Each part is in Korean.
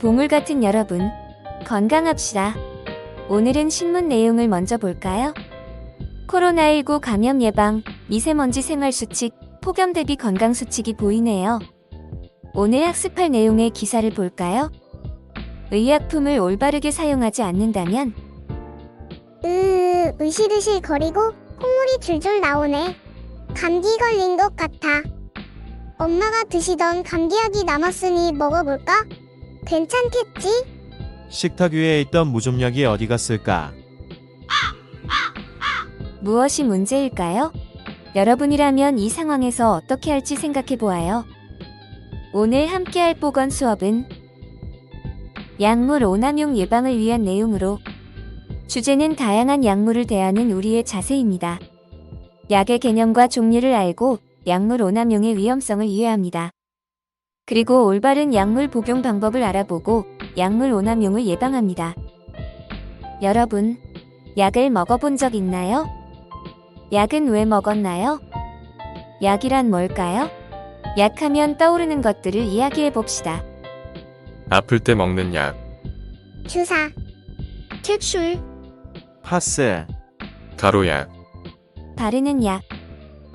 보물 같은 여러분, 건강합시다. 오늘은 신문 내용을 먼저 볼까요? 코로나19 감염 예방, 미세먼지 생활수칙, 폭염 대비 건강수칙이 보이네요. 오늘 학습할 내용의 기사를 볼까요? 의약품을 올바르게 사용하지 않는다면 으실으실 거리고 콧물이 줄줄 나오네. 감기 걸린 것 같아. 엄마가 드시던 감기약이 남았으니 먹어볼까? 괜찮겠지? 식탁 위에 있던 무좀약이 어디 갔을까? 무엇이 문제일까요? 여러분이라면 이 상황에서 어떻게 할지 생각해 보아요. 오늘 함께할 보건 수업은 약물 오남용 예방을 위한 내용으로 주제는 다양한 약물을 대하는 우리의 자세입니다. 약의 개념과 종류를 알고 약물 오남용의 위험성을 이해합니다. 그리고 올바른 약물 복용 방법을 알아보고 약물 오남용을 예방합니다. 여러분, 약을 먹어본 적 있나요? 약은 왜 먹었나요? 약이란 뭘까요? 약하면 떠오르는 것들을 이야기해 봅시다. 아플 때 먹는 약, 주사, 캡슐, 파스, 가루약, 바르는 약.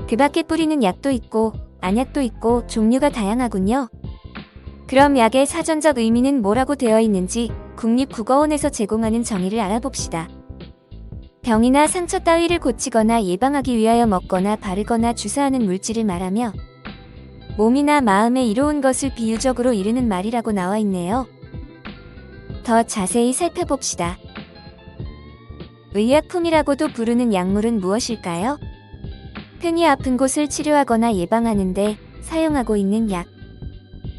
그 밖에 뿌리는 약도 있고 안약도 있고 종류가 다양하군요. 그럼 약의 사전적 의미는 뭐라고 되어 있는지 국립국어원에서 제공하는 정의를 알아봅시다. 병이나 상처 따위를 고치거나 예방하기 위하여 먹거나 바르거나 주사하는 물질을 말하며 몸이나 마음에 이로운 것을 비유적으로 이르는 말이라고 나와 있네요. 더 자세히 살펴봅시다. 의약품이라고도 부르는 약물은 무엇일까요? 흔히 아픈 곳을 치료하거나 예방하는데 사용하고 있는 약.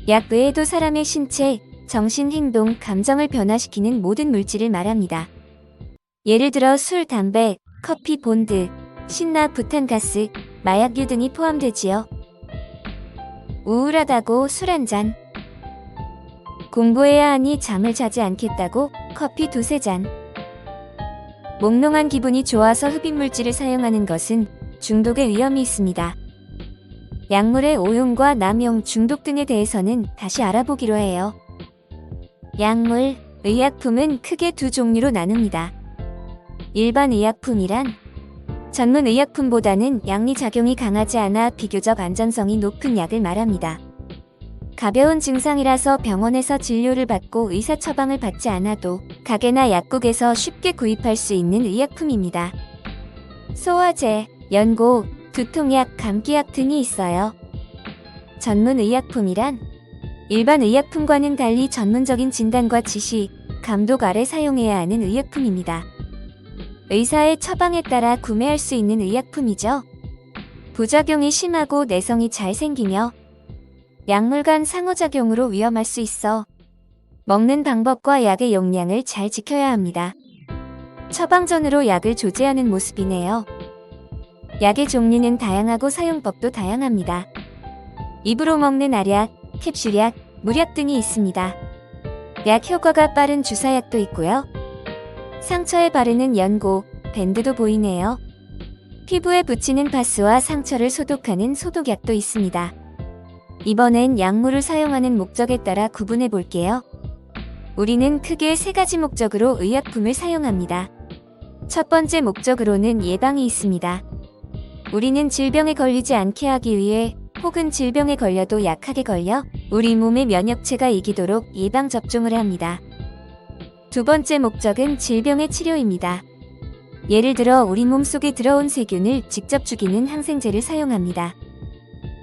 약 외에도 사람의 신체, 정신, 행동, 감정을 변화시키는 모든 물질을 말합니다. 예를 들어 술, 담배, 커피, 본드, 신나, 부탄가스, 마약류 등이 포함되지요. 우울하다고 술 한 잔. 공부해야 하니 잠을 자지 않겠다고 커피 두세 잔. 몽롱한 기분이 좋아서 흡입물질을 사용하는 것은 중독의 위험이 있습니다. 약물의 오용과 남용, 중독 등에 대해서는 다시 알아보기로 해요. 약물, 의약품은 크게 두 종류로 나눕니다. 일반 의약품이란 전문 의약품보다는 양리작용이 강하지 않아 비교적 안전성이 높은 약을 말합니다. 가벼운 증상이라서 병원에서 진료를 받고 의사 처방을 받지 않아도 가게나 약국에서 쉽게 구입할 수 있는 의약품입니다. 소화제, 연고, 두통약, 감기약 등이 있어요. 전문 의약품이란 일반 의약품과는 달리 전문적인 진단과 지시, 감독 아래 사용해야 하는 의약품입니다. 의사의 처방에 따라 구매할 수 있는 의약품이죠. 부작용이 심하고 내성이 잘 생기며 약물 간 상호작용으로 위험할 수 있어 먹는 방법과 약의 용량을 잘 지켜야 합니다. 처방전으로 약을 조제하는 모습이네요. 약의 종류는 다양하고 사용법도 다양합니다. 입으로 먹는 알약, 캡슐약, 물약 등이 있습니다. 약 효과가 빠른 주사약도 있고요. 상처에 바르는 연고, 밴드도 보이네요. 피부에 붙이는 파스와 상처를 소독하는 소독약도 있습니다. 이번엔 약물을 사용하는 목적에 따라 구분해 볼게요. 우리는 크게 세 가지 목적으로 의약품을 사용합니다. 첫 번째 목적으로는 예방이 있습니다. 우리는 질병에 걸리지 않게 하기 위해 혹은 질병에 걸려도 약하게 걸려 우리 몸의 면역체가 이기도록 예방접종을 합니다. 두 번째 목적은 질병의 치료입니다. 예를 들어 우리 몸속에 들어온 세균을 직접 죽이는 항생제를 사용합니다.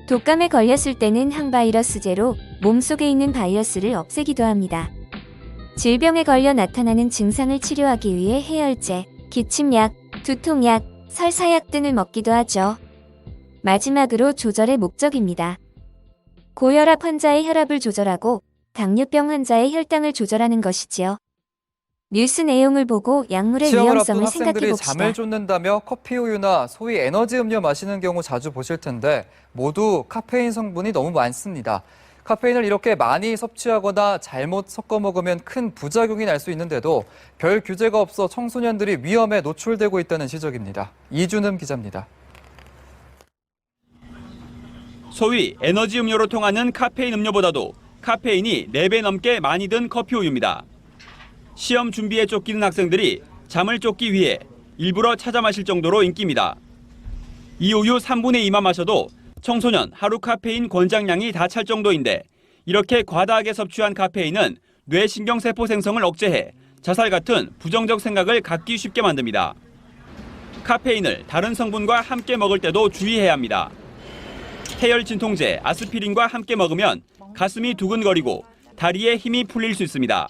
독감에 걸렸을 때는 항바이러스제로 몸속에 있는 바이러스를 없애기도 합니다. 질병에 걸려 나타나는 증상을 치료하기 위해 해열제, 기침약, 두통약, 설사약 등을 먹기도 하죠. 마지막으로 조절의 목적입니다. 고혈압 환자의 혈압을 조절하고 당뇨병 환자의 혈당을 조절하는 것이지요. 뉴스 내용을 보고 약물의 시험을 위험성을 앞둔 생각해 학생들이 봅시다. 잠을 쫓는다며 커피 우유나 소위 에너지 음료 마시는 경우 자주 보실 텐데 모두 카페인 성분이 너무 많습니다. 카페인을 이렇게 많이 섭취하거나 잘못 섞어 먹으면 큰 부작용이 날 수 있는데도 별 규제가 없어 청소년들이 위험에 노출되고 있다는 지적입니다. 이준흠 기자입니다. 소위 에너지 음료로 통하는 카페인 음료보다도 카페인이 4배 넘게 많이 든 커피 우유입니다. 시험 준비에 쫓기는 학생들이 잠을 쫓기 위해 일부러 찾아 마실 정도로 인기입니다. 이 우유 3분의 2만 마셔도 청소년 하루 카페인 권장량이 다 찰 정도인데 이렇게 과다하게 섭취한 카페인은 뇌신경세포 생성을 억제해 자살 같은 부정적 생각을 갖기 쉽게 만듭니다. 카페인을 다른 성분과 함께 먹을 때도 주의해야 합니다. 해열 진통제 아스피린과 함께 먹으면 가슴이 두근거리고 다리에 힘이 풀릴 수 있습니다.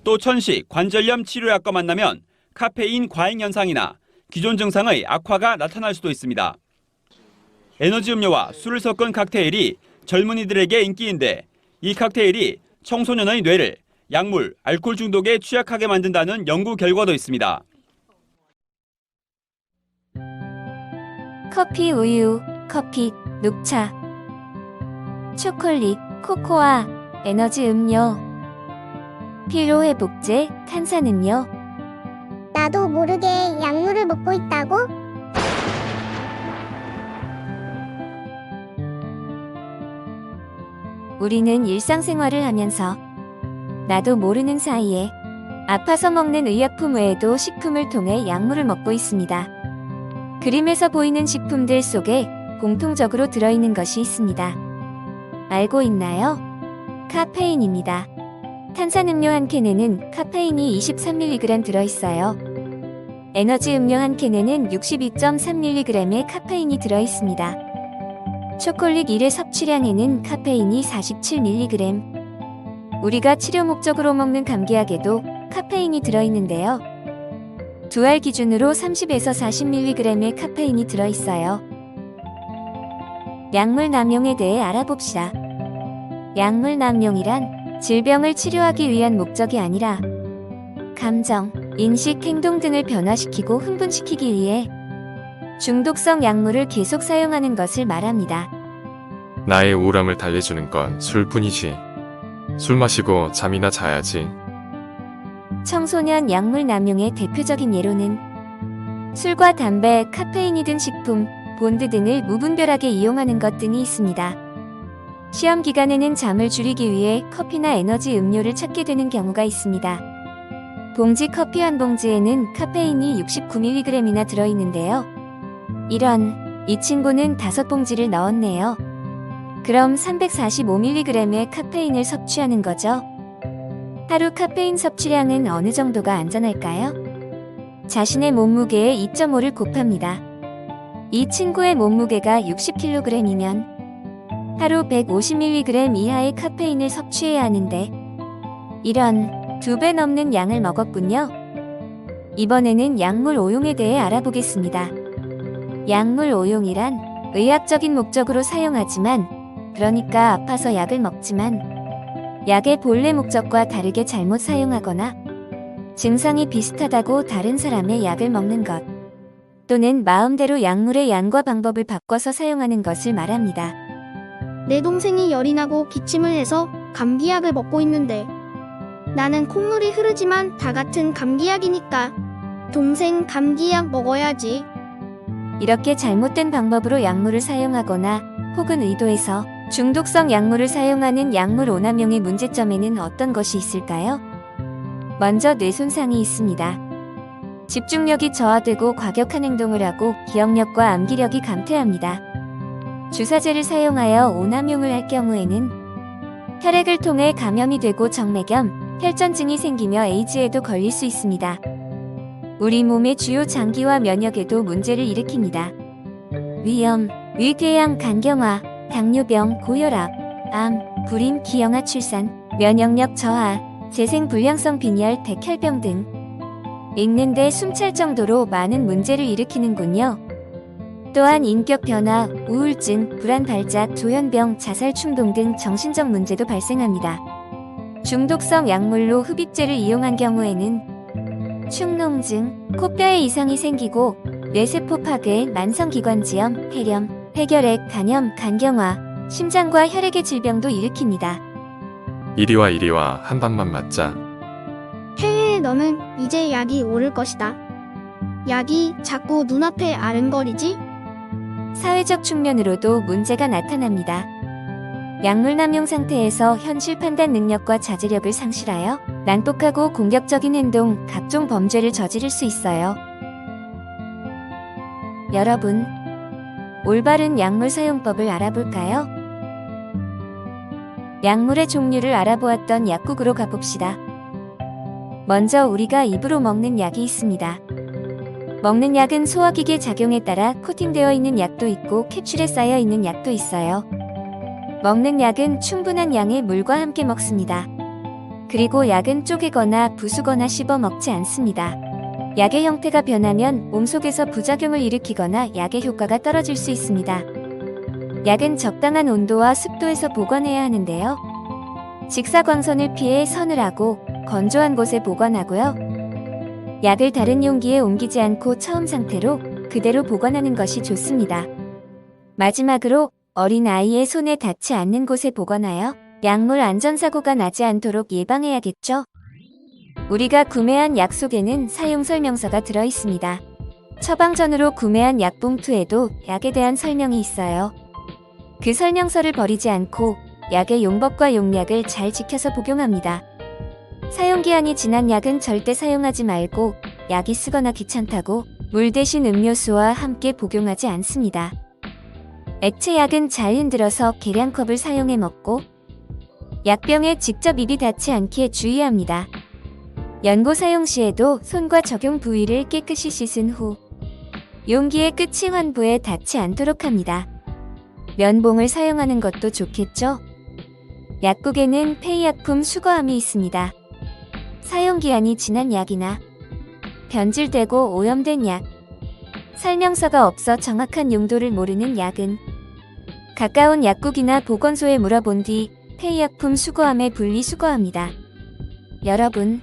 또 천식, 관절염 치료약과 만나면 카페인 과잉 현상이나 기존 증상의 악화가 나타날 수도 있습니다. 에너지 음료와 술을 섞은 칵테일이 젊은이들에게 인기인데 이 칵테일이 청소년의 뇌를 약물, 알코올 중독에 취약하게 만든다는 연구 결과도 있습니다. 커피 우유, 커피, 녹차, 초콜릿, 코코아, 에너지 음료, 피로회복제, 탄산음료. 나도 모르게 약물을 먹고 있다고? 우리는 일상생활을 하면서 나도 모르는 사이에 아파서 먹는 의약품 외에도 식품을 통해 약물을 먹고 있습니다. 그림에서 보이는 식품들 속에 공통적으로 들어있는 것이 있습니다. 알고 있나요? 카페인입니다. 탄산음료 한 캔에는 카페인이 23mg 들어있어요. 에너지 음료 한 캔에는 62.3mg의 카페인이 들어있습니다. 초콜릿 1의 섭취량에는 카페인이 47mg. 우리가 치료 목적으로 먹는 감기약에도 카페인이 들어있는데요. 두 알 기준으로 30에서 40mg의 카페인이 들어있어요. 약물 남용에 대해 알아봅시다. 약물 남용이란 질병을 치료하기 위한 목적이 아니라 감정, 인식, 행동 등을 변화시키고 흥분시키기 위해 중독성 약물을 계속 사용하는 것을 말합니다. 나의 우울함을 달래주는 건 술뿐이지. 술 마시고 잠이나 자야지. 청소년 약물 남용의 대표적인 예로는 술과 담배, 카페인이 든 식품, 본드 등을 무분별하게 이용하는 것 등이 있습니다. 시험 기간에는 잠을 줄이기 위해 커피나 에너지 음료를 찾게 되는 경우가 있습니다. 봉지 커피 한 봉지에는 카페인이 69mg이나 들어있는데요. 이 친구는 5봉지를 넣었네요. 그럼 345mg의 카페인을 섭취하는 거죠. 하루 카페인 섭취량은 어느 정도가 안전할까요? 자신의 몸무게의 2.5를 곱합니다. 이 친구의 몸무게가 60kg이면 하루 150mg 이하의 카페인을 섭취해야 하는데 이런 2배 넘는 양을 먹었군요. 이번에는 약물 오용에 대해 알아보겠습니다. 약물 오용이란 의학적인 목적으로 사용하지만, 그러니까 아파서 약을 먹지만 약의 본래 목적과 다르게 잘못 사용하거나 증상이 비슷하다고 다른 사람의 약을 먹는 것, 또는 마음대로 약물의 양과 방법을 바꿔서 사용하는 것을 말합니다. 내 동생이 열이 나고 기침을 해서 감기약을 먹고 있는데 나는 콧물이 흐르지만 다 같은 감기약이니까 동생 감기약 먹어야지. 이렇게 잘못된 방법으로 약물을 사용하거나 혹은 의도해서 중독성 약물을 사용하는 약물 오남용의 문제점에는 어떤 것이 있을까요? 먼저 뇌 손상이 있습니다. 집중력이 저하되고 과격한 행동을 하고 기억력과 암기력이 감퇴합니다. 주사제를 사용하여 오남용을 할 경우에는 혈액을 통해 감염이 되고 정맥염, 혈전증이 생기며 에이즈에도 걸릴 수 있습니다. 우리 몸의 주요 장기와 면역에도 문제를 일으킵니다. 위염, 위궤양, 간경화, 당뇨병, 고혈압, 암, 불임, 기형아 출산, 면역력 저하, 재생불량성 빈혈, 백혈병 등 읽는데 숨찰 정도로 많은 문제를 일으키는군요. 또한 인격 변화, 우울증, 불안 발작, 조현병, 자살 충동 등 정신적 문제도 발생합니다. 중독성 약물로 흡입제를 이용한 경우에는 축농증, 코뼈에 이상이 생기고 뇌세포 파괴, 만성기관지염, 폐렴, 폐결핵, 간염, 간경화, 심장과 혈액의 질병도 일으킵니다. 이리와 한 방만 맞자. 해외에 너는 이제 약이 오를 것이다. 약이 자꾸 눈앞에 아른거리지? 사회적 측면으로도 문제가 나타납니다. 약물 남용 상태에서 현실 판단 능력과 자제력을 상실하여 난폭하고 공격적인 행동, 각종 범죄를 저지를 수 있어요. 여러분, 올바른 약물 사용법을 알아볼까요? 약물의 종류를 알아보았던 약국으로 가봅시다. 먼저 우리가 입으로 먹는 약이 있습니다. 먹는 약은 소화기계 작용에 따라 코팅되어 있는 약도 있고 캡슐에 쌓여 있는 약도 있어요. 먹는 약은 충분한 양의 물과 함께 먹습니다. 그리고 약은 쪼개거나 부수거나 씹어 먹지 않습니다. 약의 형태가 변하면 몸속에서 부작용을 일으키거나 약의 효과가 떨어질 수 있습니다. 약은 적당한 온도와 습도에서 보관해야 하는데요. 직사광선을 피해 서늘하고 건조한 곳에 보관하고요. 약을 다른 용기에 옮기지 않고 처음 상태로 그대로 보관하는 것이 좋습니다. 마지막으로 어린 아이의 손에 닿지 않는 곳에 보관하여 약물 안전사고가 나지 않도록 예방해야겠죠? 우리가 구매한 약 속에는 사용 설명서가 들어 있습니다. 처방전으로 구매한 약 봉투에도 약에 대한 설명이 있어요. 그 설명서를 버리지 않고 약의 용법과 용량을 잘 지켜서 복용합니다. 사용기한이 지난 약은 절대 사용하지 말고 약이 쓰거나 귀찮다고 물 대신 음료수와 함께 복용하지 않습니다. 액체약은 잘 흔들어서 계량컵을 사용해 먹고 약병에 직접 입이 닿지 않게 주의합니다. 연고 사용 시에도 손과 적용 부위를 깨끗이 씻은 후 용기의 끝이 환부에 닿지 않도록 합니다. 면봉을 사용하는 것도 좋겠죠? 약국에는 폐의약품 수거함이 있습니다. 사용기한이 지난 약이나 변질되고 오염된 약, 설명서가 없어 정확한 용도를 모르는 약은 가까운 약국이나 보건소에 물어본 뒤 폐의약품 수거함에 분리 수거합니다. 여러분,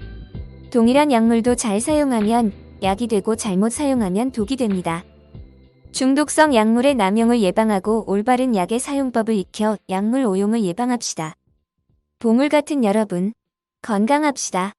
동일한 약물도 잘 사용하면 약이 되고 잘못 사용하면 독이 됩니다. 중독성 약물의 남용을 예방하고 올바른 약의 사용법을 익혀 약물 오용을 예방합시다. 보물 같은 여러분, 건강합시다.